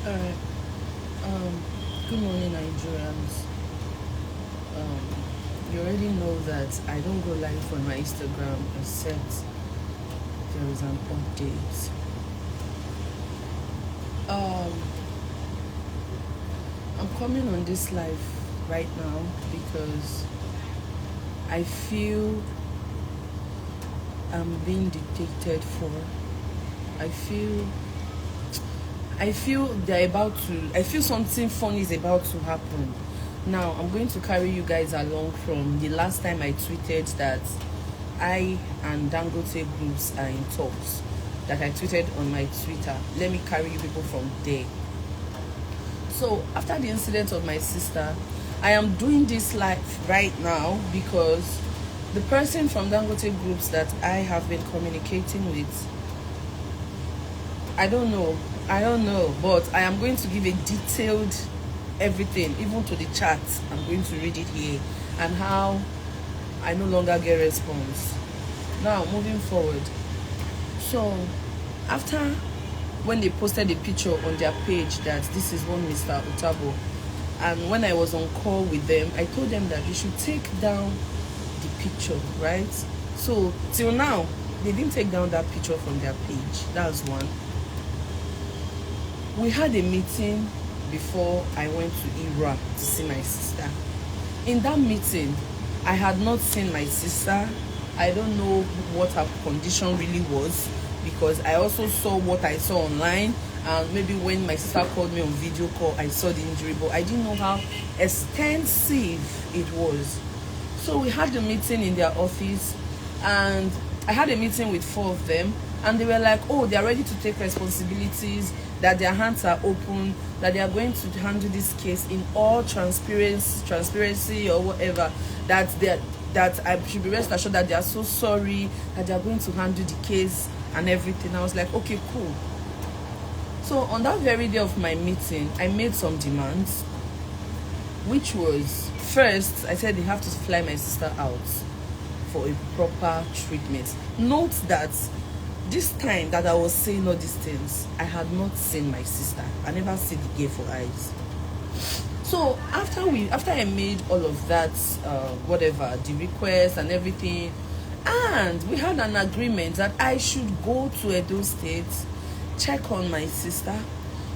Alright. Good morning, Nigerians. You already know that I don't go live on my Instagram except there is an update. I'm coming on this live right now because I feel I'm being dictated for. I feel they're about to. I feel something funny is about to happen. Now I'm going to carry you guys along from the last time I tweeted that I and Dangote groups are in talks. That I tweeted on my Twitter. Let me carry you people from there. So after the incident of my sister, I am doing this live right now because the person from Dangote groups that I have been communicating with, I don't know, but I am going to give a detailed everything, even to the chat. I'm going to read it here and how I no longer get response. Now, moving forward. So, after when they posted a picture on their page that this is one Mr. Otabo, and when I was on call with them, I told them that they should take down the picture, right? So, till now, they didn't take down that picture from their page. That's one. We had a meeting before I went to Ira to see my sister. In that meeting, I had not seen my sister. I don't know what her condition really was because I also saw what I saw online, and maybe when my sister called me on video call, I saw the injury, but I didn't know how extensive it was. So we had the meeting in their office, and I had a meeting with 4 of them, and they were like, oh, they are ready to take responsibilities, that their hands are open, that they are going to handle this case in all transparency or whatever, that I should be rest assured that they are so sorry, that they are going to handle the case and everything. I was like, okay, cool. So on that very day of my meeting, I made some demands, which was, first, I said they have to fly my sister out for a proper treatment. Note that this time that I was saying all these things, I had not seen my sister. I never see the gay for eyes. So after I made all of that, whatever, the request and everything, and we had an agreement that I should go to Edo State, check on my sister,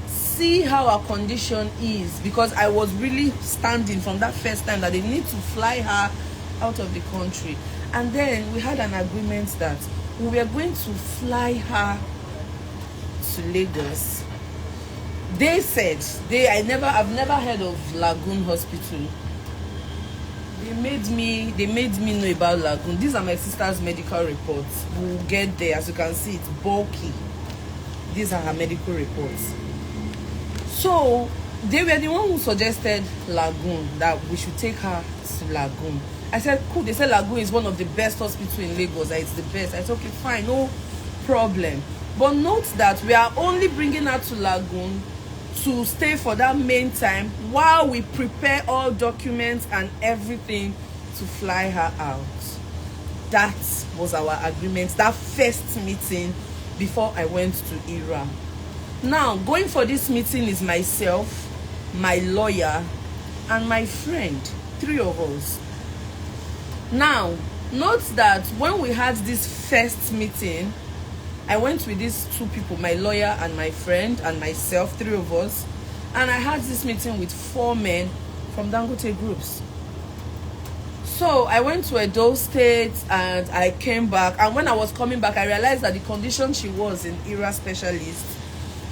see how her condition is, because I was really standing from that first time that they need to fly her out of the country. And then we had an agreement that we were going to fly her to Lagos. They said I've never heard of Lagoon Hospital. They made me know about Lagoon. These are my sister's medical reports. We'll get there. As you can see, it's bulky. These are her medical reports. So they were the one who suggested Lagoon, that we should take her to Lagoon. I said, cool. They said Lagoon is one of the best hospitals in Lagos. That it's the best. I said, okay, fine, no problem. But note that we are only bringing her to Lagoon to stay for that main time while we prepare all documents and everything to fly her out. That was our agreement, that first meeting before I went to Ira. Now, going for this meeting is myself, my lawyer, and my friend. 3 of us. Now, note that when we had this first meeting, I went with these 2 people, my lawyer and my friend and myself, 3 of us, and I had this meeting with 4 men from Dangote groups. So I went to Edo State and I came back, and when I was coming back, I realized that the condition she was in ERA specialist,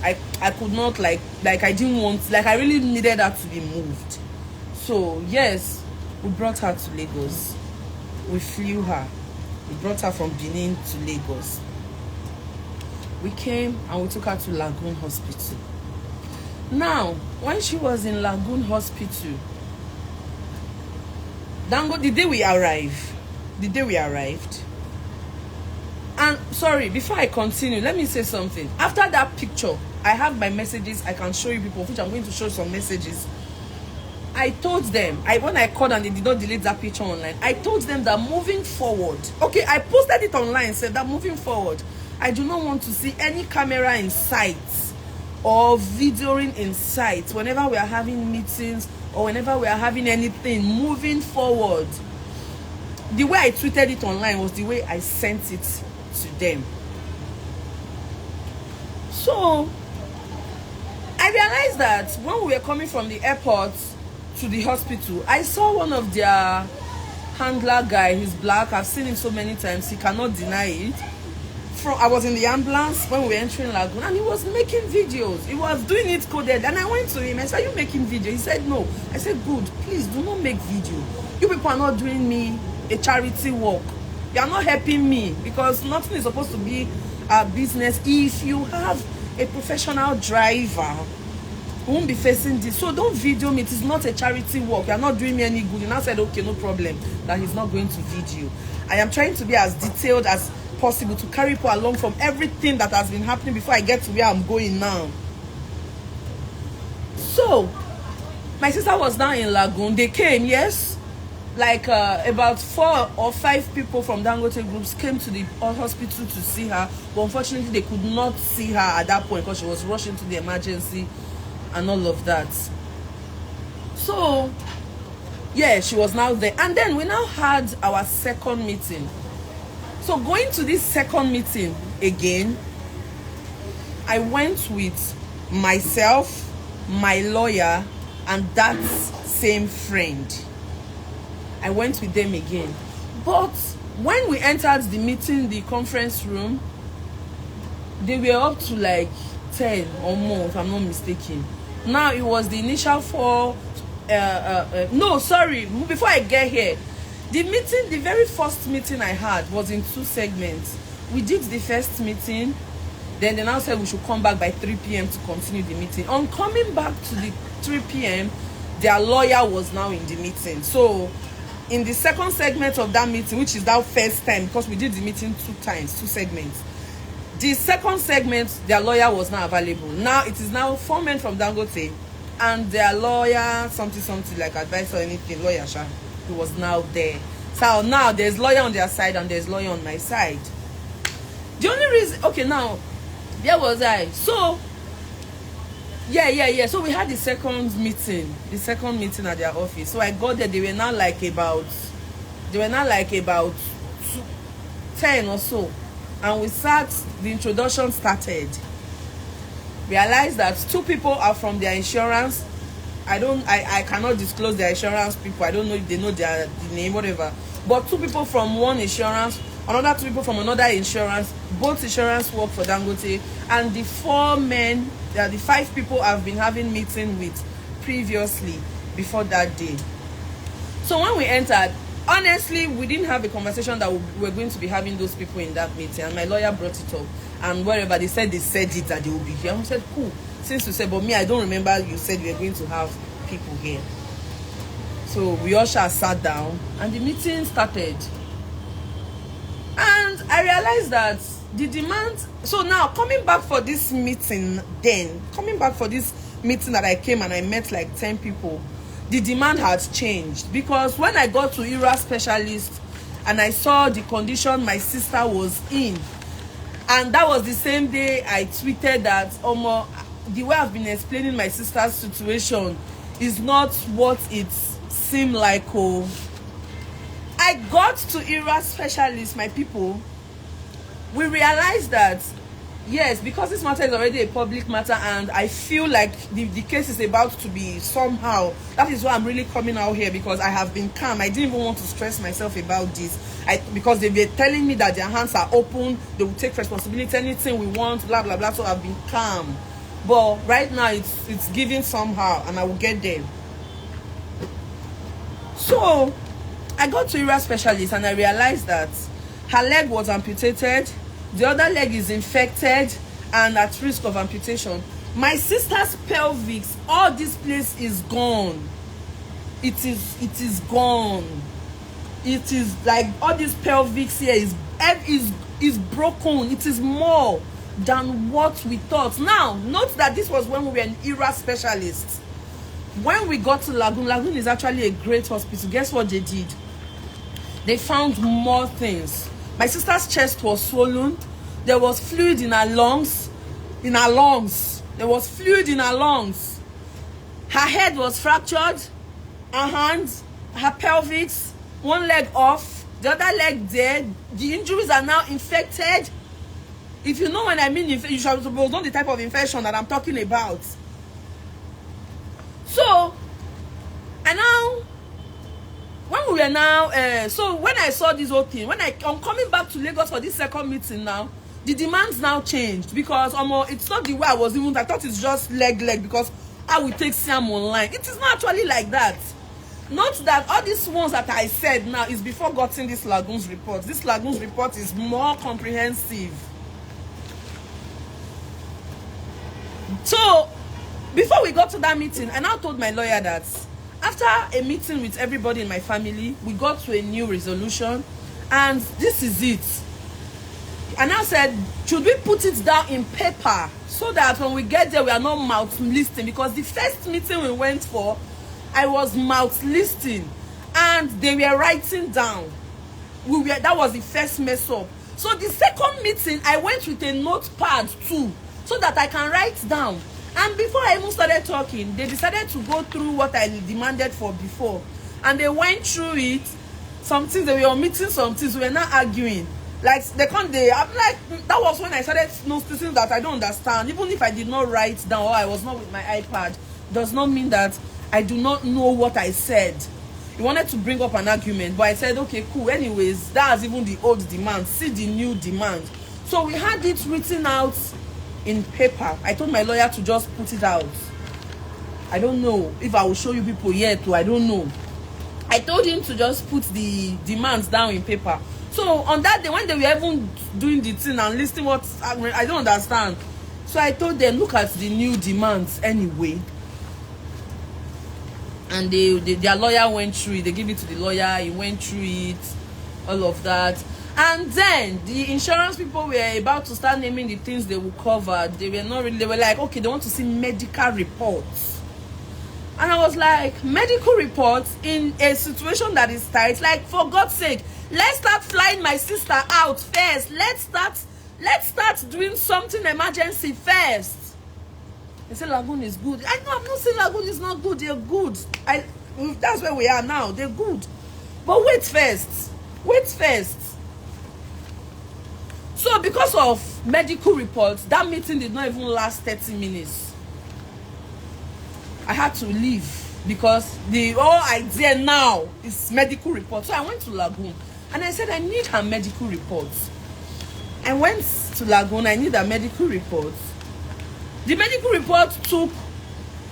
I could not I didn't want, I really needed her to be moved. So yes, we brought her to Lagos. We flew her. We brought her from Benin to Lagos. We came and we took her to Lagoon Hospital. Now, when she was in Lagoon Hospital, the day we arrived, and sorry, before I continue, let me say something. After that picture, I have my messages. I can show you people, which I'm going to show some messages. I told them, when I called and they did not delete that picture online, I told them that moving forward, okay, I posted it online, said that moving forward, I do not want to see any camera in sight or videoing in sight whenever we are having meetings or whenever we are having anything moving forward. The way I tweeted it online was the way I sent it to them. So I realized that when we were coming from the airport to the hospital, I saw one of their handler guy. He's black. I've seen him so many times. He cannot deny it. I was in the ambulance when we were entering Lagoon, and he was making videos. He was doing it coded, and I went to him. I said, "Are you making video?" He said, "No." I said, "Good. Please do not make video. You people are not doing me a charity work. You are not helping me, because nothing is supposed to be a business. If you have a professional driver, you won't be facing this. So don't video me. It is not a charity work. You are not doing me any good." And I said, "Okay, no problem." That he's not going to video. I am trying to be as detailed as possible to carry people along from everything that has been happening before I get to where I'm going now. So my sister was down in Lagoon. They came, yes, like about 4 or 5 people from Dangote groups came to the hospital to see her, but unfortunately they could not see her at that point because she was rushing to the emergency and all of that. So yeah, she was now there, and then we now had our second meeting. So going to this second meeting again, I went with myself, my lawyer, and that same friend. I went with them again. But when we entered the meeting, the conference room, they were up to like 10 or more, if I'm not mistaken. Now it was the initial 4. No, sorry, before I get here, the meeting, the very first meeting I had was in 2 segments. We did the first meeting, then they now said we should come back by 3 p.m. to continue the meeting. On coming back to the 3 p.m., their lawyer was now in the meeting. So in the second segment of that meeting, which is that first time, because we did the meeting 2 times, 2 segments, the second segment, their lawyer was not available. Now it is now 4 men from Dangote and their lawyer, something like advice or anything, lawyer Sha, who was now there. So now there's lawyer on their side and there's lawyer on my side. The only reason, okay, now there was I. So yeah. So we had the second meeting at their office. So I got there. They were now like about 10 or so, and we sat. The introduction started. Realized that 2 people are from their insurance. I cannot disclose their insurance people. I don't know if they know the name, whatever. But 2 people from one insurance, another 2 people from another insurance. Both insurance work for Dangote, and the 4 men, the 5 people I've been having meeting with previously before that day. So when we entered, honestly, we didn't have a conversation that we were going to be having those people in that meeting, and my lawyer brought it up. And wherever they said it that they will be here, I said, cool. Since you said, but me, I don't remember you said we were going to have people here. So we all sat down and the meeting started. And I realized that the demand, so now coming back for this meeting that I came and I met like 10 people, the demand has changed. Because when I got to IRA specialist and I saw the condition my sister was in, and that was the same day I tweeted that the way I've been explaining my sister's situation is not what it seemed like. I got to IRA specialist, my people. We realized that, yes, because this matter is already a public matter and I feel like the case is about to be somehow, that is why I'm really coming out here, because I have been calm. I didn't even want to stress myself about this. Because they were telling me that their hands are open, they will take responsibility, anything we want, blah, blah, blah. So I've been calm. But right now, it's giving somehow, and I will get there. So I got to IRA specialist, and I realized that her leg was amputated, the other leg is infected and at risk of amputation. My sister's pelvis, all this place is gone. It is gone. It is like all this pelvis here is broken. It is more than what we thought. Now, note that this was when we were an IRA specialist. When we got to Lagoon is actually a great hospital. Guess what they did? They found more things. My sister's chest was swollen. There was fluid in her lungs. There was fluid in her lungs. Her head was fractured. Her hands, her pelvis, one leg off, the other leg dead. The injuries are now infected. If you know what I mean, you should know the type of infection that I'm talking about. So, and now, when we were now, so when I saw this whole thing, I'm coming back to Lagos for this second meeting now, the demands now changed because it's not the way I was even. I thought it's just leg because I will take Sam online. It is not actually like that. Not that all these ones that I said now is before getting this Lagoons report. This Lagoons report is more comprehensive. So, before we got to that meeting, I now told my lawyer that after a meeting with everybody in my family, we got to a new resolution, and this is it. And I said, should we put it down in paper so that when we get there, we are not mouth listing? Because the first meeting we went for, I was mouth listing, and they were writing down. That was the first mess up. So the second meeting, I went with a notepad too, so that I can write down. And before I even started talking, they decided to go through what I demanded for before. And they went through it. Some things, they were omitting some things. We were not arguing. Like, I'm like, that was when I started noticing that I don't understand. Even if I did not write down or I was not with my iPad, does not mean that I do not know what I said. He wanted to bring up an argument, but I said, okay, cool. Anyways, that's even the old demand. See the new demand. So we had it written out in paper. I told my lawyer to just put it out. I don't know if I will show you people yet, or I don't know. I told him to just put the demands down in paper. So on that day, when they were even doing the thing and listing what I don't understand, so I told them, look at the new demands anyway. And their lawyer went through it. They gave it to the lawyer. He went through it, all of that. And then the insurance people were about to start naming the things they would cover. They were not really. They were like, okay, they want to see medical reports. And I was like, medical reports in a situation that is tight? Like, for God's sake, let's start flying my sister out first. Let's start doing something emergency first. They say Lagoon is good. I know, I'm not saying Lagoon is not good. They're good. That's where we are now. They're good. But wait first. Wait first. So because of medical reports, that meeting did not even last 30 minutes. I had to leave because the whole idea now is medical reports. So I went to Lagoon and I said, I need her medical reports. I went to Lagoon, I need her medical reports. The medical report took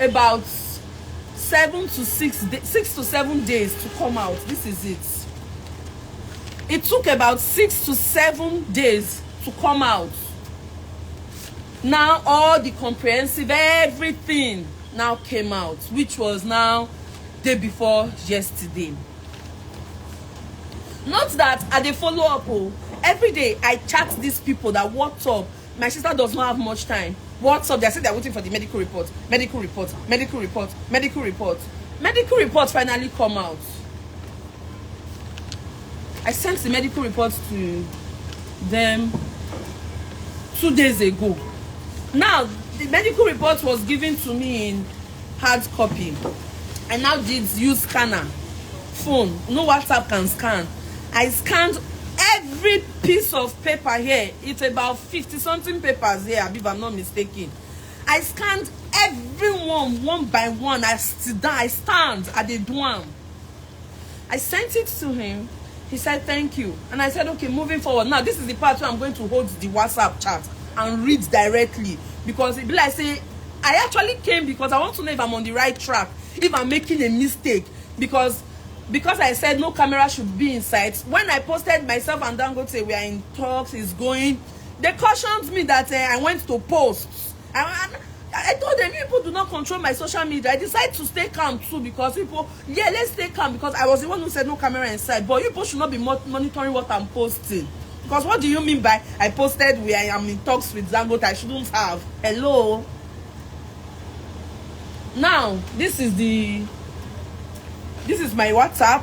about 6 to 7 days to come out. This is it. It took about 6 to 7 days to come out. Now all the comprehensive, everything now came out, which was now day before yesterday. Not that at the follow-up, every day I chat these people that what's up. My sister does not have much time. What's up? They said they're waiting for the medical report. Medical report. Medical report. Medical report. Medical report finally come out. I sent the medical report to them 2 days ago. Now, the medical report was given to me in hard copy. I now did use scanner. Phone. No WhatsApp can scan. I scanned every piece of paper here. It's about 50-something papers here, if I'm not mistaken. I scanned everyone one by one. I stand at the dorm. I sent it to him. He said, thank you. And I said, okay, moving forward. Now, this is the part where I'm going to hold the WhatsApp chat and read directly. Because it be like, say, I actually came because I want to know if I'm on the right track, if I'm making a mistake. Because I said no camera should be in sight. When I posted myself and Dangote, we are in talks, it's going, they cautioned me that I went to posts. I told them, people do not control my social media. I decided to stay calm too because people, yeah, let's stay calm because I was the one who said no camera inside. But you people should not be monitoring what I'm posting. Because what do you mean by I posted where I am in talks with Dangote? I shouldn't have. Hello? Now, this is my WhatsApp.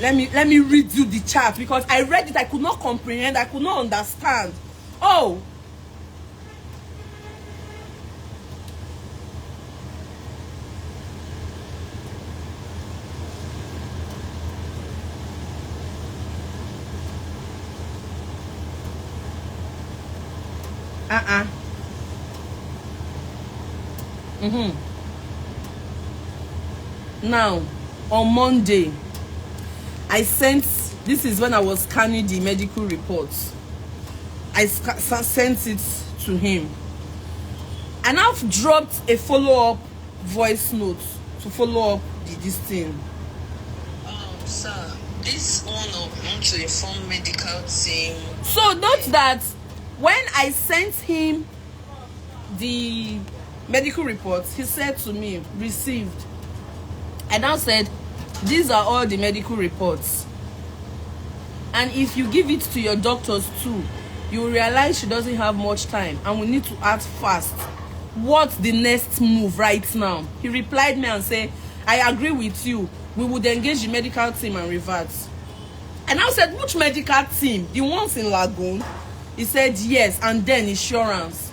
Let me read you the chat because I read it. I could not comprehend. I could not understand. Oh, Now, on Monday, I sent, this is when I was scanning the medical reports. I sent it to him. And I've dropped a follow-up voice note to follow up this thing. Sir, this one want to inform medical team. So note that when I sent him the medical reports, he said to me, received. I now said, these are all the medical reports. And if you give it to your doctors too, you will realize she doesn't have much time and we need to act fast. What's the next move right now? He replied me and said, I agree with you. We would engage the medical team and revert. And I said, which medical team? The ones in Lagoon? He said, yes, and then insurance.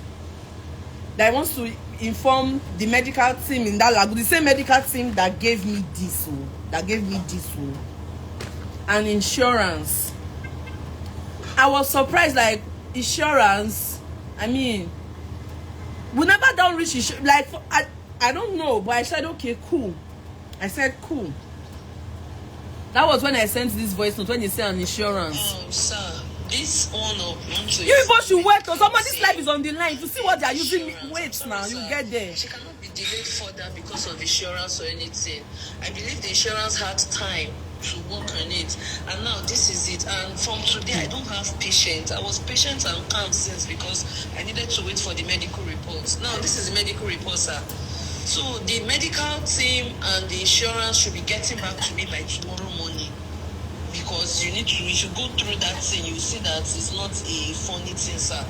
That wants to inform the medical team in that Lagoon. The same medical team that gave me this, and insurance. I was surprised, like, insurance, I mean, we never done reach insurance. Like, I don't know, but I said, okay, cool. I said, cool. That was when I sent this voice note, when you say an insurance. Sir, this one you people should wait, because somebody's life is on the line to see what they are using. Wait now, you get there. She cannot be delayed further because of insurance or anything. I believe the insurance had time to work on it, and now this is it. And from today, I don't have patience. I was patient and calm since, because I needed to wait for the medical reports. Now this is the medical report, sir. So the medical team and the insurance should be getting back to me by tomorrow morning, because you should go through that thing. You see that it's not a funny thing, sir.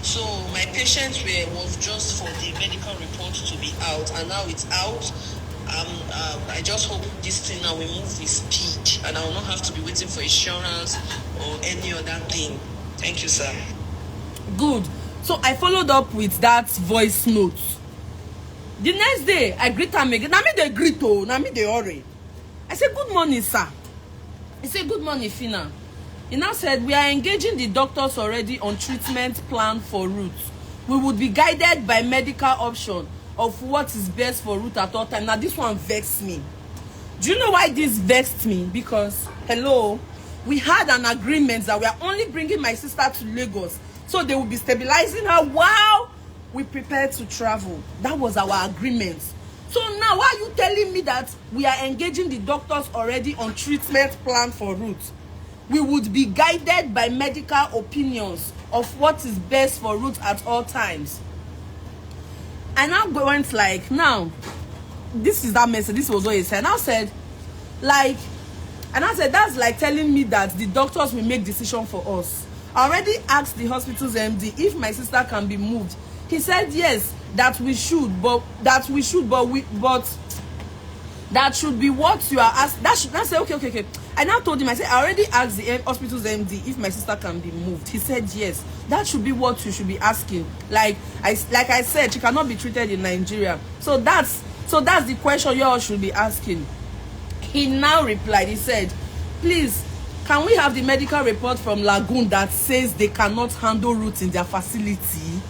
So my patience was just for the medical report to be out, and now it's out. I just hope this thing now will move with speed, and I will not have to be waiting for insurance or any other thing. Thank you, sir. Good. So I followed up with that voice note. The next day, I greet him again. Now me they greet, oh, now me they hurry. I said, good morning, sir. He said, good morning, Fina. He now said, we are engaging the doctors already on treatment plan for Ruth. We would be guided by medical option of what is best for Ruth at all time. Now, this one vexed me. Do you know why this vexed me? Because, hello, we had an agreement that we are only bringing my sister to Lagos, so they will be stabilizing her while we prepared to travel. That was our agreement. So now, why are you telling me that we are engaging the doctors already on treatment plan for Ruth? We would be guided by medical opinions of what is best for Ruth at all times. And now went like, now, this is that message. This was what he said. And I said, like, and I said, that's like telling me that the doctors will make decision for us. I already asked the hospital's MD if my sister can be moved. He said yes, that that should be what you are asked. That should not say okay. I now told him, I said, I already asked the hospital's MD if my sister can be moved. He said yes. That should be what you should be asking. Like I said, she cannot be treated in Nigeria. So that's the question you all should be asking. He now replied, he said, please, can we have the medical report from Lagoon that says they cannot handle Ruth in their facility?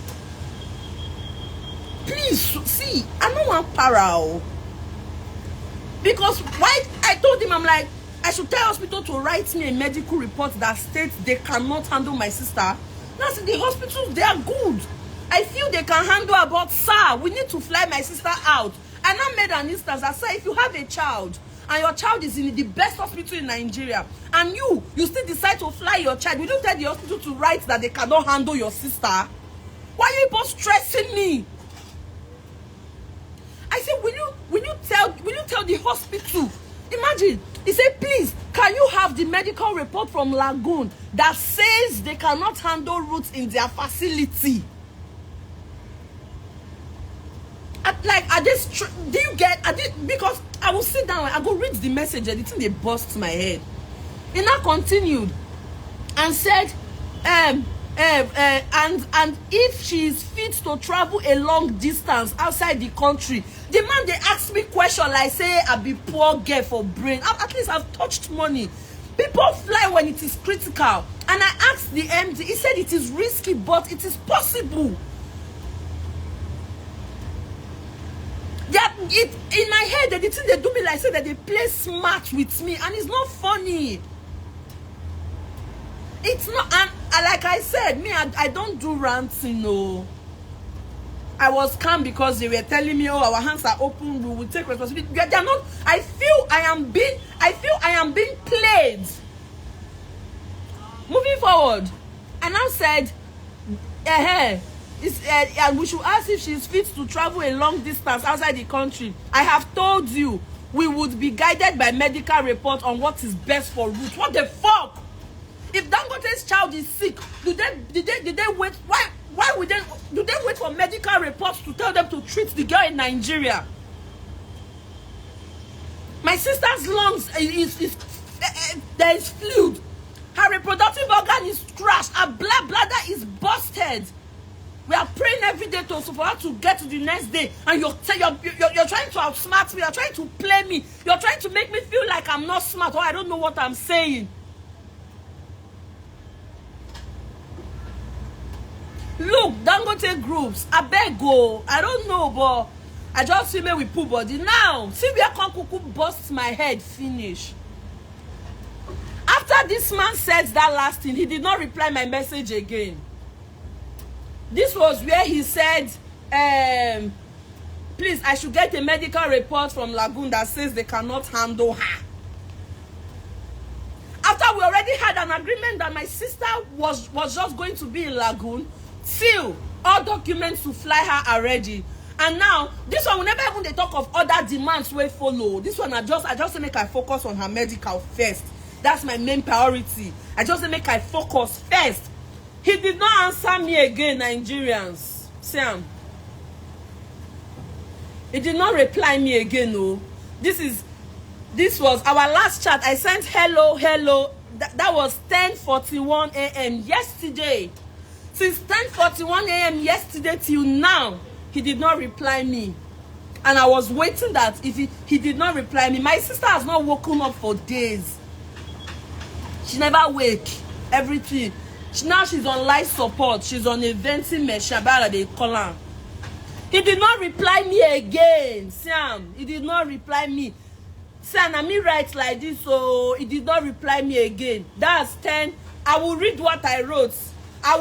Please, see, I don't want para. Because why I told him, I'm like, I should tell hospital to write me a medical report that states they cannot handle my sister. Now, see, the hospitals, they are good. I feel they can handle her, but sir, we need to fly my sister out. And I made an instance. I said, if you have a child and your child is in the best hospital in Nigeria, and you still decide to fly your child, we don't tell the hospital to write that they cannot handle your sister. Why are you both stressing me? I said, will you tell the hospital? Imagine, he said, please, can you have the medical report from Lagoon that says they cannot handle Ruth in their facility? Do you get, because I will sit down, I go read the message, and the thing they bust my head. He now continued and said, and if she is fit to travel a long distance outside the country. The man, they ask me question like, say I be poor girl for brain. At least I've touched money. People fly when it is critical. And I asked the MD, he said it is risky, but it is possible. In my head, the thing they do me like say that they play smart with me, and it's not funny. It's not, and like I said, me, I don't do ranting, no. I was calm because they were telling me, oh, our hands are open, we will take responsibility. They're not. I feel I am being played. Moving forward, I now said, we should ask if she's fit to travel a long distance outside the country. I have told you, we would be guided by medical report on what is best for Ruth. What the fuck? If Dangote's child is sick, did they wait? Why would they? Do they wait for medical reports to tell them to treat the girl in Nigeria? My sister's lungs there is fluid. Her reproductive organ is crushed. Her bladder is busted. We are praying every day for her to get to the next day, and you're trying to outsmart me. You're trying to play me. You're trying to make me feel like I'm not smart or I don't know what I'm saying. Look, Dangote groups, I beg go. I don't know, but I just feel me with poor body. Now, see where Kankuku busts my head, finish. After this man said that last thing, he did not reply my message again. This was where he said, please, I should get a medical report from Lagoon that says they cannot handle her. After we already had an agreement that my sister was just going to be in Lagoon, till all documents to fly her already. And now, this one, whenever even they talk of other demands we follow, this one I just make I focus on her medical first. That's my main priority. I just make I focus first. He did not answer me again, Nigerians. Sam. He did not reply me again, no. This was our last chat. I sent hello. That was 10:41 a.m. yesterday. Since 10:41 a.m. yesterday till now, he did not reply me. And I was waiting that if he did not reply me. My sister has not woken up for days. She never wake. Everything. Now she's on life support. She's on a venting machine. They call her. He did not reply me again. Sam, he did not reply me. Sam, I me write like this, so he did not reply me again. That's 10. I will read what I wrote. So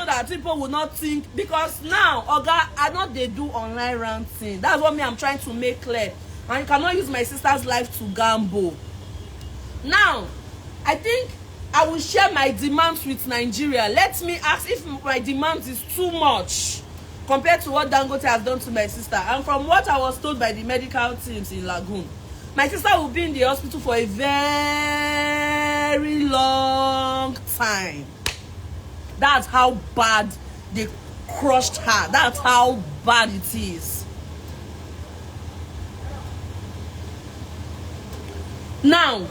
that people will not think, because now, Oga, I know they do online ranting. That's what I'm trying to make clear. And you cannot use my sister's life to gamble. Now, I think I will share my demands with Nigeria. Let me ask if my demands is too much compared to what Dangote has done to my sister. And from what I was told by the medical teams in Lagoon, my sister will be in the hospital for a very long time. That's how bad they crushed her. That's how bad it is. Now,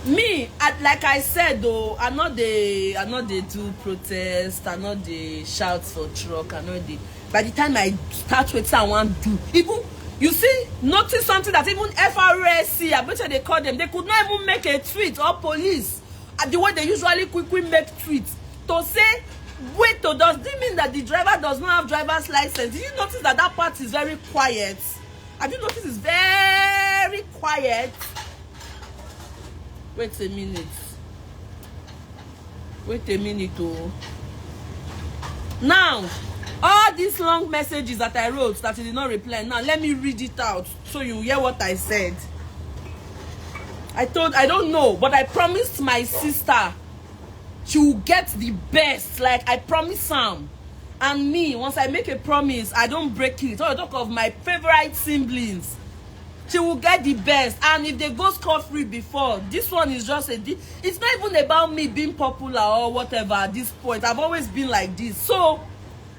me, like I said though, I know they do protest, I know they shout for truck, I know they. By the time I start with someone do, even you see, notice something that even FRSC, I bet you they call them, they could not even make a tweet, or police, the way they usually quickly make tweets to say, wait, does it mean that the driver does not have driver's license? Did you notice that part is very quiet? Have you noticed it's very quiet? Wait a minute, oh. Now, all these long messages that I wrote that he did not reply, now let me read it out so you hear what I said. I don't know, but I promised my sister she will get the best, like I promised Sam. And me, once I make a promise, I don't break it. I talk of my favorite siblings. She will get the best. And if they go scot-free before, this one is just it's not even about me being popular or whatever at this point. I've always been like this. So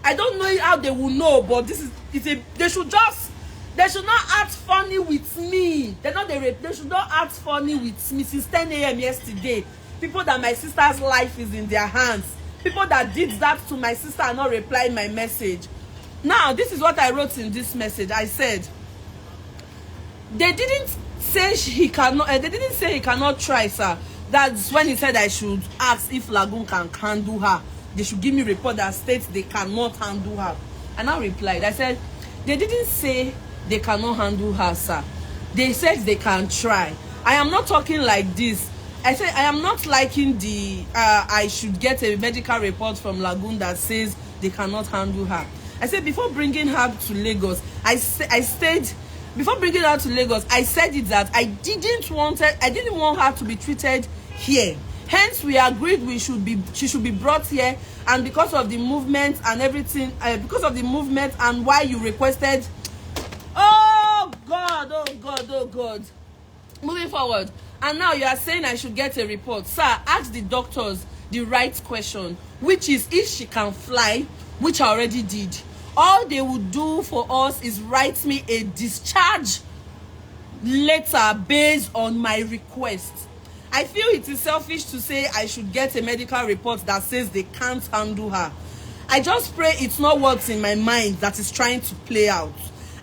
I don't know how they will know, but they should not act funny with me. They should not act funny with me since 10 a.m. yesterday. People that my sister's life is in their hands. People that did that to my sister and not replying my message. Now, this is what I wrote in this message. I said, they didn't say he cannot try, sir. That's when he said I should ask if Lagoon can handle her. They should give me a report that states they cannot handle her. And I replied, I said, they didn't say they cannot handle her, sir. They said they can try. I am not talking like this. I said I am not liking the I should get a medical report from Lagoon that says they cannot handle her. I said before bringing her to Lagos, I said before bringing her to Lagos, I said it that I didn't want her to be treated here. Hence, we agreed she should be brought here, and because of the movement and everything, because of the movement and why you requested. Oh God, oh God, oh God. Moving forward, and now you are saying I should get a report. Sir, ask the doctors the right question, which is if she can fly, which I already did. All they would do for us is write me a discharge letter based on my request. I feel it is selfish to say I should get a medical report that says they can't handle her. I just pray it's not what's in my mind that is trying to play out.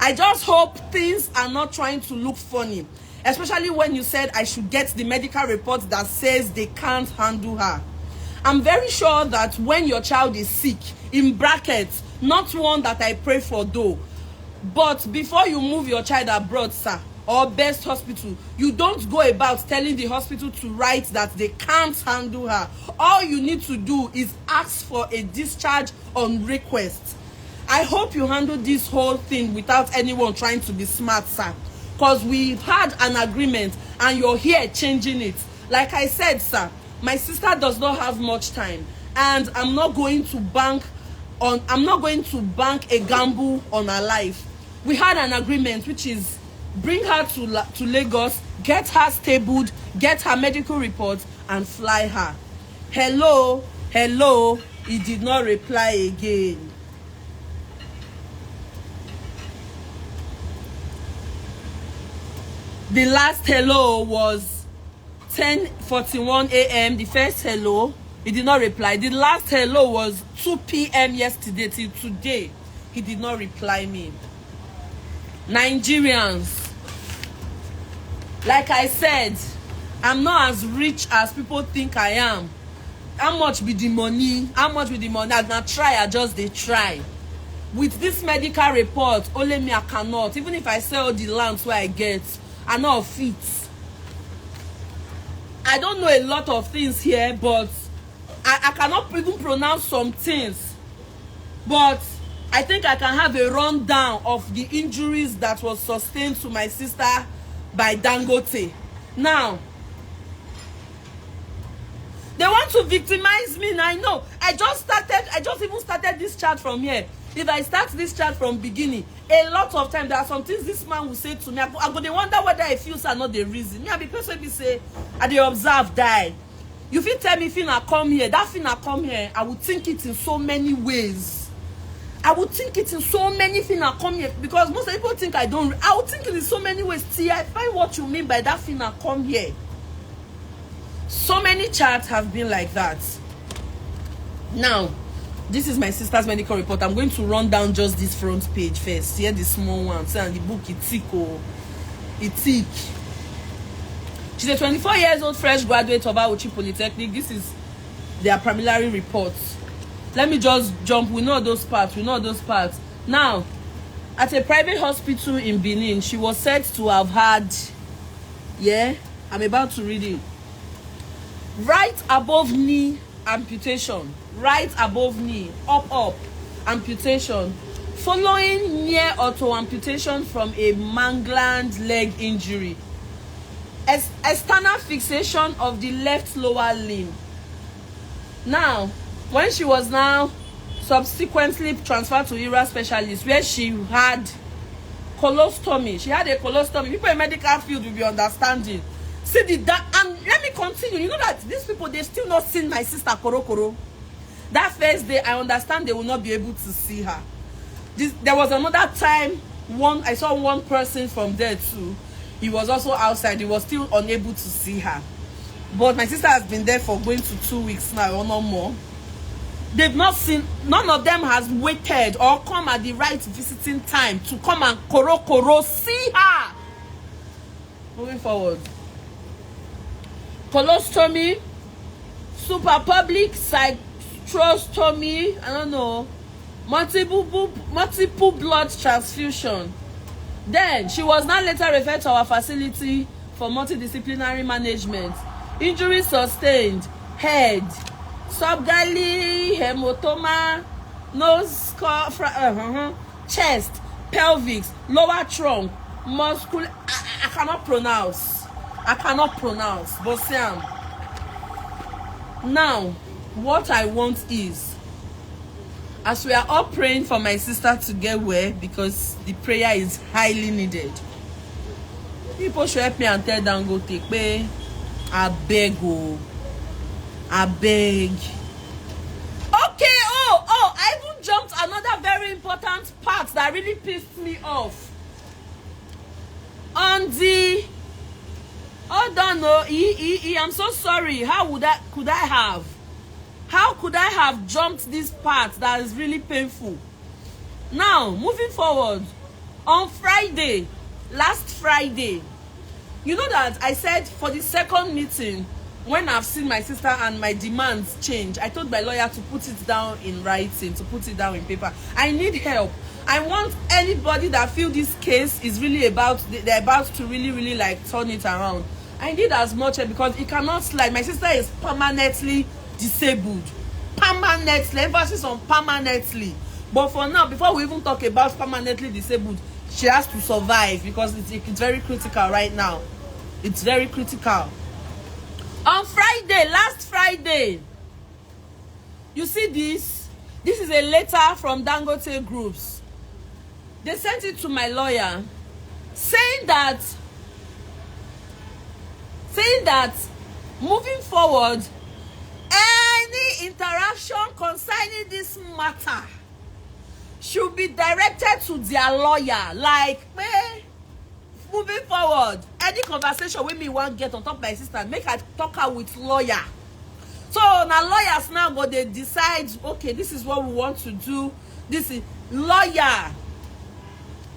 I just hope things are not trying to look funny, especially when you said I should get the medical report that says they can't handle her. I'm very sure that when your child is sick, in brackets, not one that I pray for though, but before you move your child abroad, sir, or best hospital, you don't go about telling the hospital to write that they can't handle her. All you need to do is ask for a discharge on request. I hope you handle this whole thing without anyone trying to be smart, sir, because we've had an agreement and you're here changing it. Like I said, sir, my sister does not have much time, and I'm not going to bank a gamble on her life. We had an agreement, which is bring her to Lagos, get her stabled, get her medical report, and fly her. Hello, hello. He did not reply again. The last hello was 10:41 a.m. The first hello, he did not reply. The last hello was 2 p.m. yesterday till today. He did not reply me. Nigerians, like I said, I'm not as rich as people think I am. How much be the money? How much be the money? I not try, I just they try. With this medical report, only me I cannot. Even if I sell the lands where I get, I know fit. I don't know a lot of things here, but I cannot even pronounce some things. But I think I can have a rundown of the injuries that was sustained to my sister by Dangote. Now, they want to victimize me, and I know. I just even started this chat from here. If I start this chat from beginning, a lot of time there are some things this man will say to me. I go they wonder whether I feel are not the reason. Me, I be person be say, I dey observe die. You feel tell me if I come here, that thing I come here, I would think it in so many ways. I would think it in so many things I come here, because most people think I don't. I would think it in so many ways. See, I find what you mean by that thing I come here. So many chats have been like that. Now, this is my sister's medical report. I'm going to run down just this front page first. Here, the small one. See, and the book, it's thick. She's a 24-year-old fresh graduate of Auchi Polytechnic. This is their preliminary reports. Let me just jump. We know those parts. Now, at a private hospital in Benin, she was said to have had, I'm about to read it. Right above knee amputation. Right above knee, up, amputation. Following near auto amputation from a mangled leg injury. External fixation of the left lower limb. Now, when she was now subsequently transferred to ERA specialist, where she had colostomy. She had a colostomy. People in medical field will be understanding. See and let me continue. You know that these people, they still not seen my sister Korokoro. That first day, I understand they will not be able to see her. There was another time, I saw one person from there too. He was also outside. He was still unable to see her. But my sister has been there for going to 2 weeks now or no more. They've not seen, none of them has waited or come at the right visiting time to come and Korokoro see her. Moving forward. colostomy, super public cystostomy, I don't know, multiple blood transfusion. Then she was now later referred to our facility for multidisciplinary management. Injury sustained: head, subgalley, hematoma, nose, chest, pelvis, lower trunk, muscular. I cannot pronounce. But Sam. Now, what I want is, as we are all praying for my sister to get well, because the prayer is highly needed, people should help me and tell them, go take me. I beg. Okay, I even jumped another very important part that really pissed me off. On the, hold on, I'm so sorry. How could I have jumped this part that is really painful? Now, moving forward, on Friday, last Friday, you know that I said for the second meeting, when I've seen my sister and my demands change, I told my lawyer to put it down in writing, to put it down in paper. I need help. I want anybody that feel this case is really they're about to really like turn it around. I need as much help, because it cannot slide. My sister is permanently disabled. Permanently, emphasis on permanently. But for now, before we even talk about permanently disabled, she has to survive, because it's very critical right now. It's very critical. On Friday, last Friday, you see this? This is a letter from Dangote Groups. They sent it to my lawyer, saying that moving forward, any interaction concerning this matter should be directed to their lawyer. Like, moving forward, any conversation with me won't get on top of my sister, make I talk her with lawyer. So now lawyers now go, they decide, okay, this is what we want to do. This is lawyer.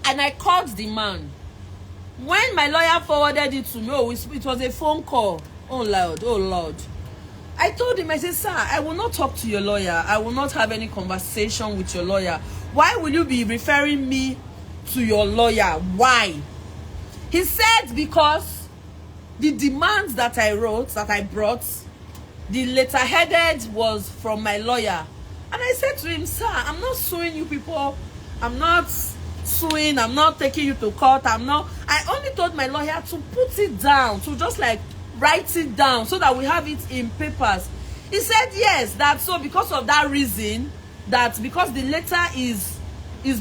And I called the man. When my lawyer forwarded it to me, it was a phone call. Oh Lord. I told him, I said, sir, I will not talk to your lawyer. I will not have any conversation with your lawyer. Why will you be referring me to your lawyer? Why? He said, because the demands that I brought, the letter-headed was from my lawyer. And I said to him, sir, I'm not suing you people. I'm not suing. I'm not taking you to court. I only told my lawyer to put it down, to just like write it down so that we have it in papers. He said, yes, that's so because of that reason, that because the letter is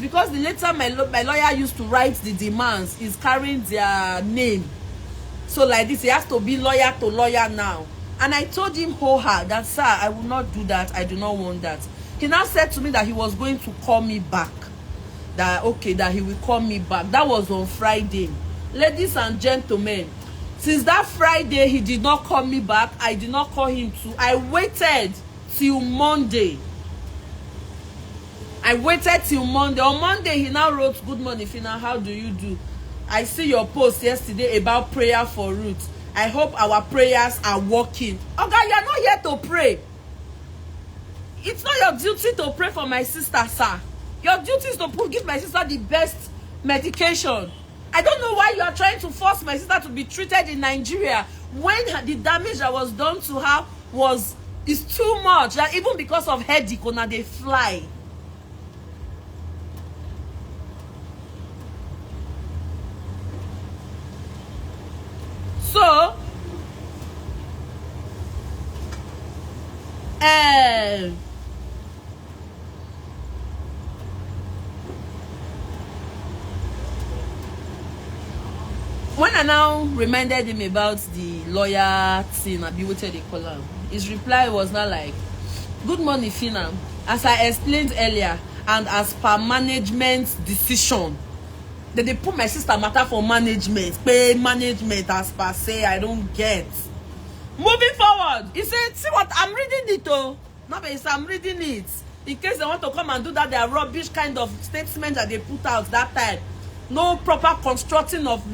because the letter my lawyer used to write the demands is carrying their name. So like this, he has to be lawyer to lawyer now. And I told him wholeheartedly that, sir, I will not do that. I do not want that. He now said to me that he was going to call me back. That, okay, that he will call me back. That was on Friday. Ladies and gentlemen, since that Friday, he did not call me back. I did not call him too. I waited till Monday. On Monday, he now wrote, good morning, Fina, how do you do? I see your post yesterday about prayer for Ruth. I hope our prayers are working. Okay, you are not here to pray. It's not your duty to pray for my sister, sir. Your duty is to give my sister the best medication. I don't know why you are trying to force my sister to be treated in Nigeria when the damage that was done to her is too much. That even because of headache, now they fly. So, when I now reminded him about the lawyer thing, I waited a call, his reply was not like, good morning, Fina. As I explained earlier, and as per management decision, that they put my sister matter for management, pay management as per se, I don't get. Moving forward, he said, see what I'm reading it, oh. No, but I'm reading it. In case they want to come and do that, their rubbish kind of statement that they put out that time. No proper constructing of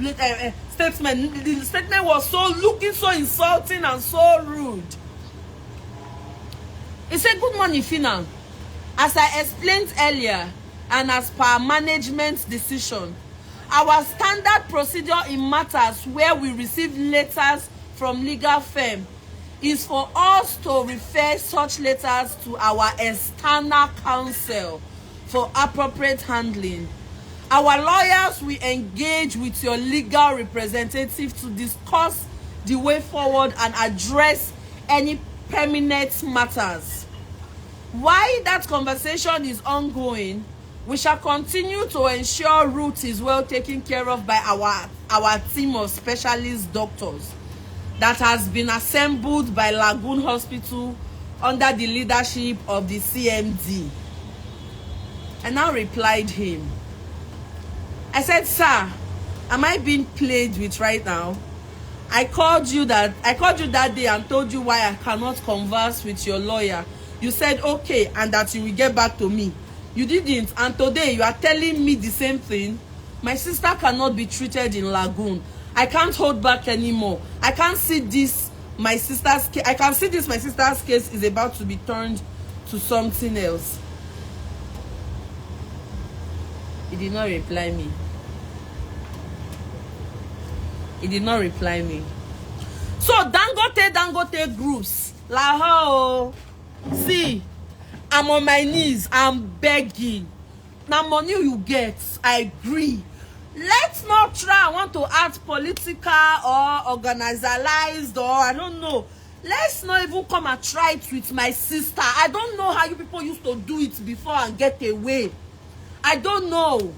statement. The statement was looking so insulting and so rude. He said, "Good morning, Fina. As I explained earlier, and as per management decision, our standard procedure in matters where we receive letters from legal firm is for us to refer such letters to our external counsel for appropriate handling. Our lawyers will engage with your legal representative to discuss the way forward and address any permanent matters. While that conversation is ongoing, we shall continue to ensure Ruth is well taken care of by our team of specialist doctors that has been assembled by Lagoon Hospital under the leadership of the CMD." I now replied him. I said, "Sir, am I being played with right now? I called you that day and told you why I cannot converse with your lawyer. You said okay and that you will get back to me. You didn't, and today you are telling me the same thing. My sister cannot be treated in Lagoon. I can't hold back anymore. I can't see this my sister's case. I can see this my sister's case is about to be turned to something else." He did not reply me. He did not reply me. So Dangote groups. Laho. See, I'm on my knees. I'm begging. Now money you get, I agree. Let's not try. I want to act political or organized or I don't know. Let's not even come and try it with my sister. I don't know how you people used to do it before and get away. I don't know.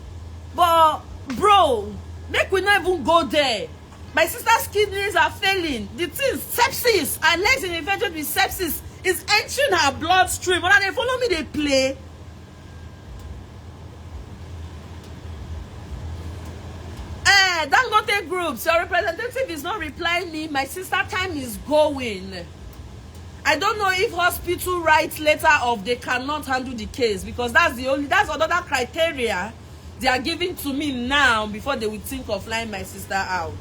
But bro, make we not even go there. My sister's kidneys are failing. The thing, sepsis, her legs in infected with sepsis is entering her bloodstream. When they follow me, they play. Dangote groups, your representative is not replying me. My sister time is going. I don't know if hospital writes letter of they cannot handle the case, because that's another criteria they are giving to me now before they will think of flying my sister out.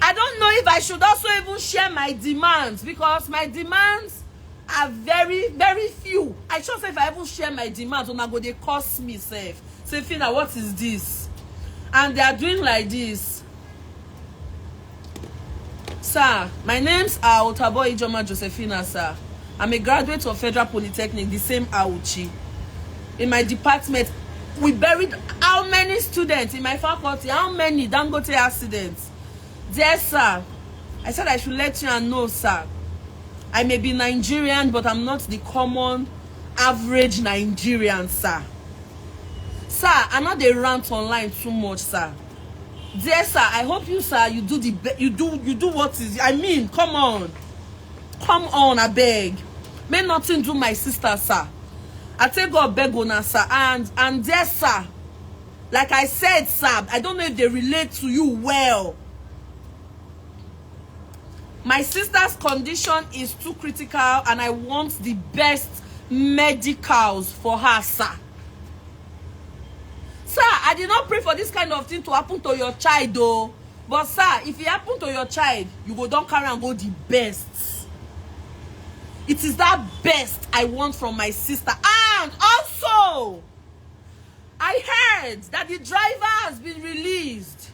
I don't know if I should also even share my demands, because my demands are very, very few. I should say if I even share my demands, when I go, they cost me safe. Say, Fina, what is this? And they are doing like this. Sir, my name's Otabo Ijoma Josephina, sir. I'm a graduate of Federal Polytechnic, the same Auchi. In my department, we buried how many students in my faculty? How many Dangote accidents? Dear sir, I said I should let you know, sir. I may be Nigerian, but I'm not the common average Nigerian, sir. Sir, I'm not a rant online too much, sir. Dear sir, I hope you, sir, you do what is. I mean, come on, I beg. May nothing do my sister, sir. I take God beg on, sir, and dear sir, like I said, sir, I don't know if they relate to you well. My sister's condition is too critical, and I want the best medicals for her, sir. Sir, I did not pray for this kind of thing to happen to your child, though. But sir, if it happen to your child, you go don't carry and go the best. It is that best I want from my sister. And also, I heard that the driver has been released.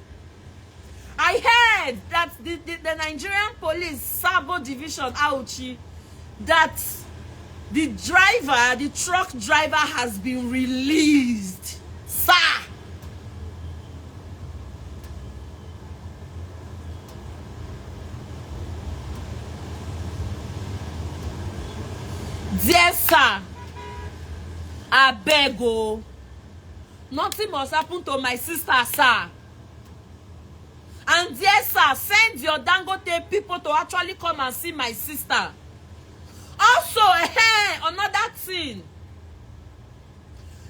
I heard that the Nigerian police, Sabo Division, Auchi, that the truck driver has been released. Sir! Dear sir, I beg you, nothing must happen to my sister, sir. And dear sir, send your Dangote people to actually come and see my sister. Also, another thing.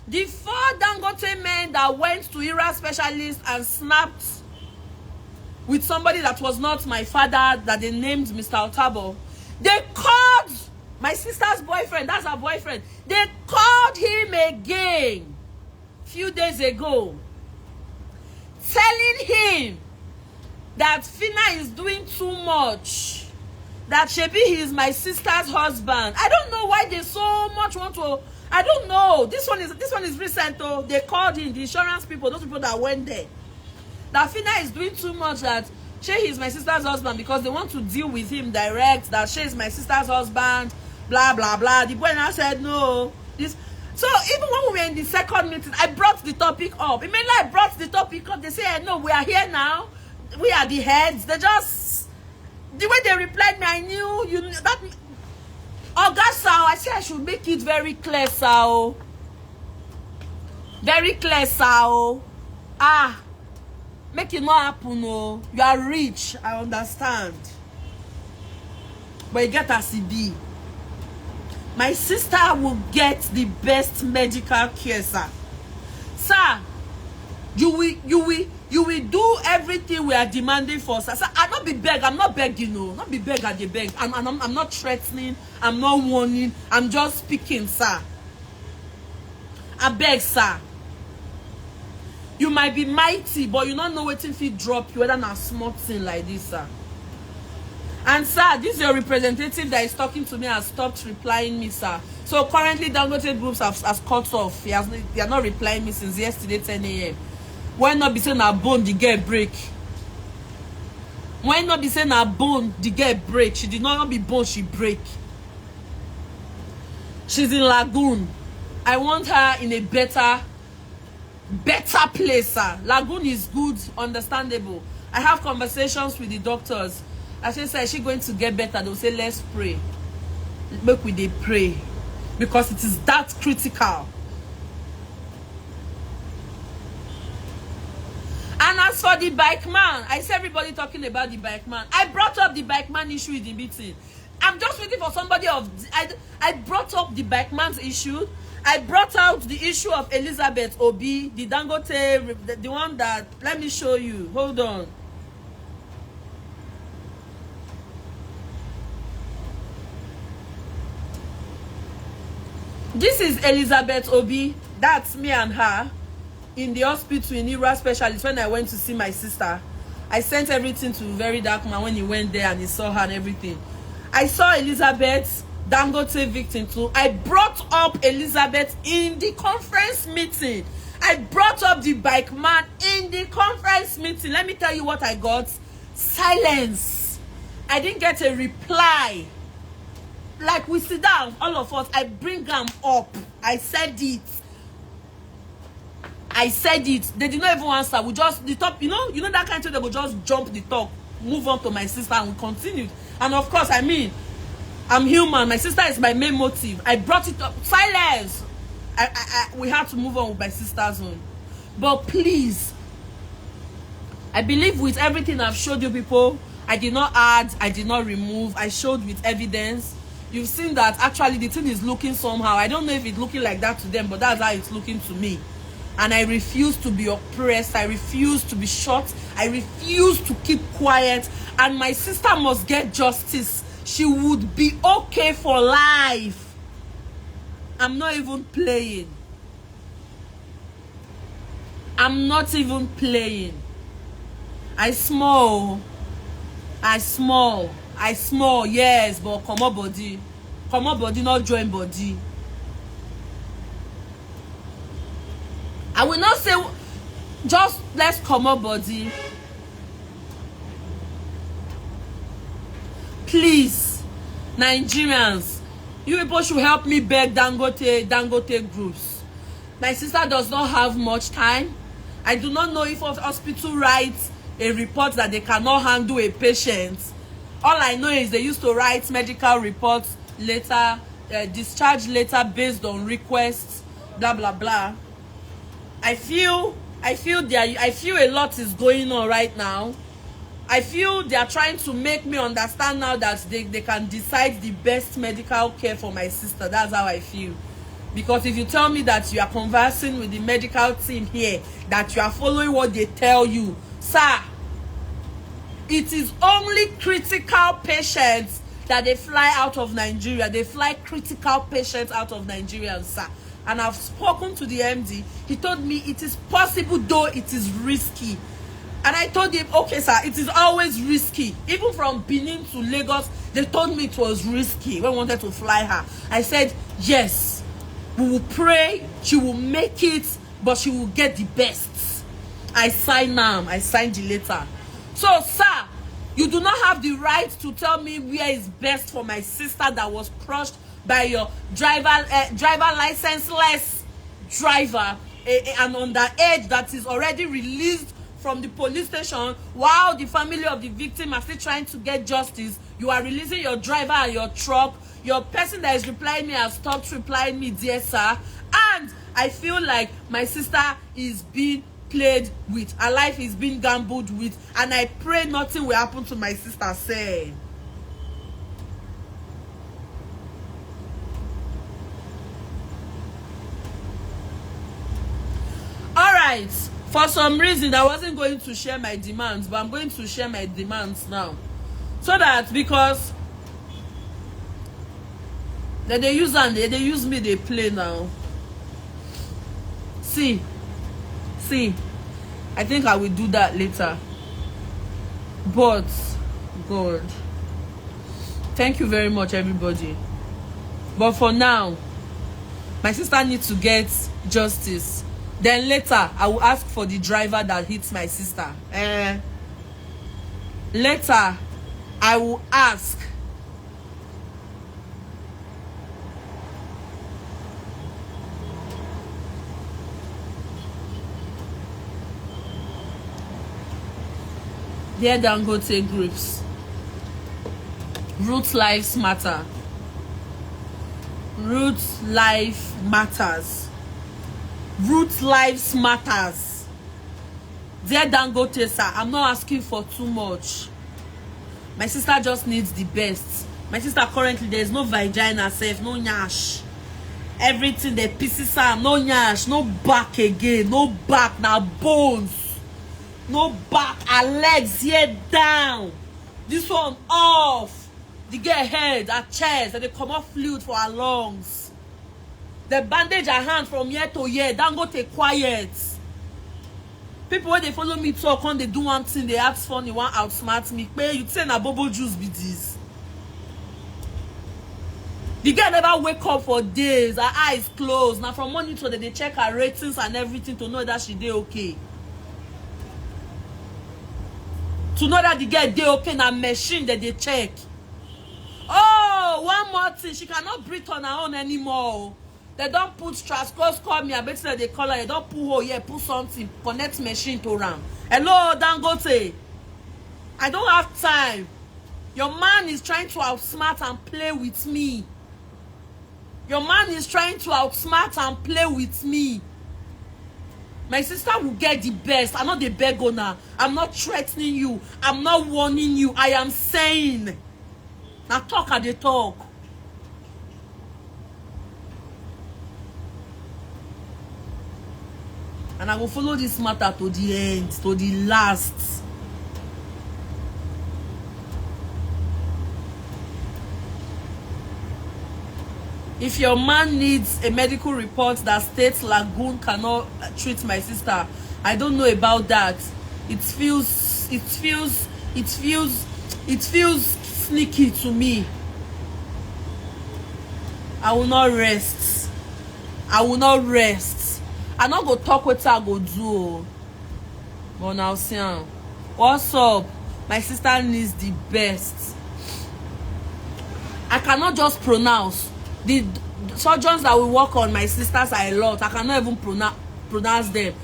The 4 Dangote men that went to IRA specialist and snapped with somebody that was not my father, that they named Mr. Otabo, they called my sister's boyfriend, that's her boyfriend, they called him again a few days ago, telling him that Fina is doing too much. That Shebi, he is my sister's husband. I don't know why they so much want to. I don't know. This one is recent though. They called in the insurance people, those people that went there. That Fina is doing too much. That She is my sister's husband because they want to deal with him direct. That She is my sister's husband. Blah blah blah. The boy now said no. This. So even when we were in the second meeting, I brought the topic up. Immediately I brought the topic up. They say, no, we are here now. We are the heads. They just, the way they replied me, I knew you that. Oh God, sir, I said I should make it very clear, sir. Very clear, sir. Ah, make it not happen. Oh, you are rich. I understand, but you get a CD. My sister will get the best medical care, sir. Sir, you will do everything we are demanding for, sir. Sir, I'm not be beg. I'm not begging, no. Not be beg at the beg. I'm not threatening. I'm not warning. I'm just speaking, sir. I beg, sir. You might be mighty, but you don't know what if it drop you, whether not small thing like this, sir. And sir, this your representative that is talking to me has stopped replying me, sir. So currently, Dangote groups has cut off. They are not replying me since yesterday 10 a.m. Why not be saying our bone the girl break? Why not be saying our bone the girl break? She did not be bone, she break. She's in Lagoon. I want her in a better place, sir. Lagoon is good, understandable. I have conversations with the doctors. I say, is she going to get better? They'll say, let's pray. Make we they pray. Because it is that critical. And as for the bike man, I see everybody talking about the bike man. I brought up the bike man issue in the meeting. I'm just waiting for somebody of... I brought up the bike man's issue. I brought out the issue of Elizabeth Obi, the Dangote, the one that... Let me show you. Hold on. This is Elizabeth Obi. That's me and her in the hospital in Ira Specialist when I went to see my sister. I sent everything to Very Dark Man when he went there and he saw her and everything. I saw Elizabeth, Dangote victim too. I brought up Elizabeth in the conference meeting. I brought up the bike man in the conference meeting. Let me tell you what I got. Silence. I didn't get a reply. Like we sit down, all of us, I bring them up. I said it. I said it. They did not even answer. We just, the top, you know that kind of thing, they will just jump the talk, move on to my sister, and we continued. And of course, I mean, I'm human. My sister is my main motive. I brought it up. Silence. We had to move on with my sister's own. But please, I believe with everything I've showed you people, I did not add, I did not remove. I showed with evidence. You've seen that actually the thing is looking somehow. I don't know if it's looking like that to them, but that's how it's looking to me. And I refuse to be oppressed. I refuse to be shot. I refuse to keep quiet. And my sister must get justice. She would be okay for life. I'm not even playing. I'm not even playing. I small, yes, but come on body, not join body. I will not say just let's come on body. Please, Nigerians, you people should help me beg Dangote groups. My sister does not have much time. I do not know if a hospital writes a report that they cannot handle a patient. All I know is they used to write medical reports later, discharge later based on requests, blah blah blah. I feel a lot is going on right now. I feel they are trying to make me understand now that they can decide the best medical care for my sister. That's how I feel. Because if you tell me that you are conversing with the medical team here, that you are following what they tell you, sir, it is only critical patients that they fly out of Nigeria. They fly critical patients out of Nigeria, sir. And I've spoken to the MD. He told me it is possible, though it is risky. And I told him, okay, sir, it is always risky. Even from Benin to Lagos, they told me it was risky when we wanted to fly her. I said, yes, we will pray, she will make it, but she will get the best. I signed the letter. So, sir, you do not have the right to tell me where is best for my sister that was crushed by your driver licenseless driver, and underage that is already released from the police station, while the family of the victim are still trying to get justice. You are releasing your driver and your truck. Your person that is replying me has stopped replying me, dear sir. And I feel like my sister is being played with. Her life is being gambled with. And I pray nothing will happen to my sister, say. Alright. For some reason, I wasn't going to share my demands, but I'm going to share my demands now. So that, because they use me, they play now. See, I think I will do that later. But, God, thank you very much, everybody. But for now, my sister needs to get justice. Then later, I will ask for the driver that hits my sister. Later, I will ask. Dear Dangote groups, Root Lives Matter. Root Life Matters. Root Lives Matters. Dear Dangote, sir, I'm not asking for too much. My sister just needs the best. My sister currently, there is no vagina safe, no nyash. Everything the pieces are no nyash, no back again, no back, now bones. No back, her legs here down. This one off. The girl head, her chest, and they come off fluid for her lungs. The bandage her hand from year to year. Don't go take quiet. People when they follow me talk, when they do one thing, they act funny, want outsmart me. But you say na bobo juice be this. The girl never wake up for days. Her eyes closed. Now from morning to they check her ratings and everything to know that she dey okay. To know that the girl dey okay, na machine that they check. Oh, one more thing. She cannot breathe on her own anymore. They don't put strascos, call me, I bet you they call her, they don't put hole here, put something, connect machine to RAM. Hello, Dangote. I don't have time. Your man is trying to outsmart and play with me. Your man is trying to outsmart and play with me. My sister will get the best. I'm not the beg owner. I'm not threatening you. I'm not warning you. I am saying. Now talk at the talk. And I will follow this matter to the end, to the last. If your man needs a medical report that states Lagoon cannot treat my sister, I don't know about that. It feels sneaky to me. I will not rest. I will not rest. I not go talk what I go do. But now see, what's up? My sister needs the best. I cannot just pronounce. The surgeons that will work on my sisters are a lot. I cannot even pronounce them.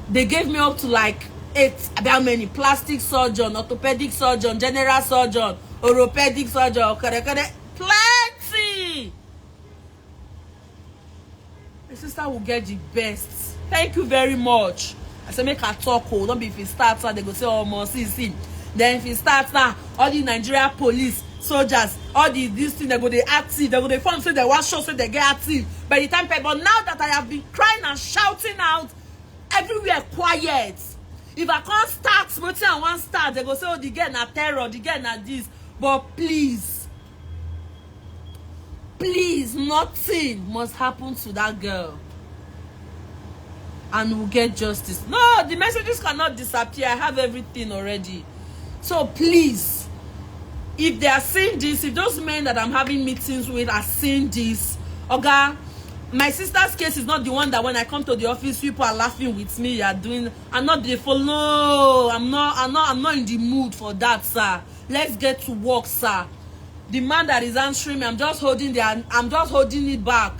They gave me up to like 8. How many? Plastic surgeon, orthopedic surgeon, general surgeon, orthopedic surgeon, plenty. My sister will get the best. Thank you very much. I say make her talk. Oh, don't be if it starts now, they go say, oh, more see. Then if it starts now, all the Nigeria police, soldiers, all this thing, they go they active. They go they form say they want show, say they get active. By the time, but now that I have been crying and shouting out, everywhere quiet. If I can't start smoking and one start, they go say, oh, the girl na terror, the girl na this. But please, nothing must happen to that girl. and we'll get justice. No, the messages cannot disappear. I have everything already. So please, if they are seeing this, if those men that I'm having meetings with are seeing this, okay, my sister's case is not the one that when I come to the office, people are laughing with me. You are doing. I'm not the full. No, I'm not in the mood for that, sir. Let's get to work, sir. The man that is answering me, I'm just holding it back.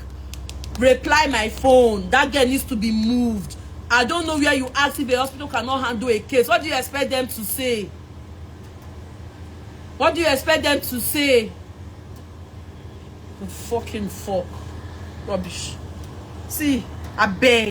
Reply my phone. That girl needs to be moved. I don't know where you ask if a hospital cannot handle a case. What do you expect them to say? What do you expect them to say? Fucking fuck. Rubbish. See, I beg.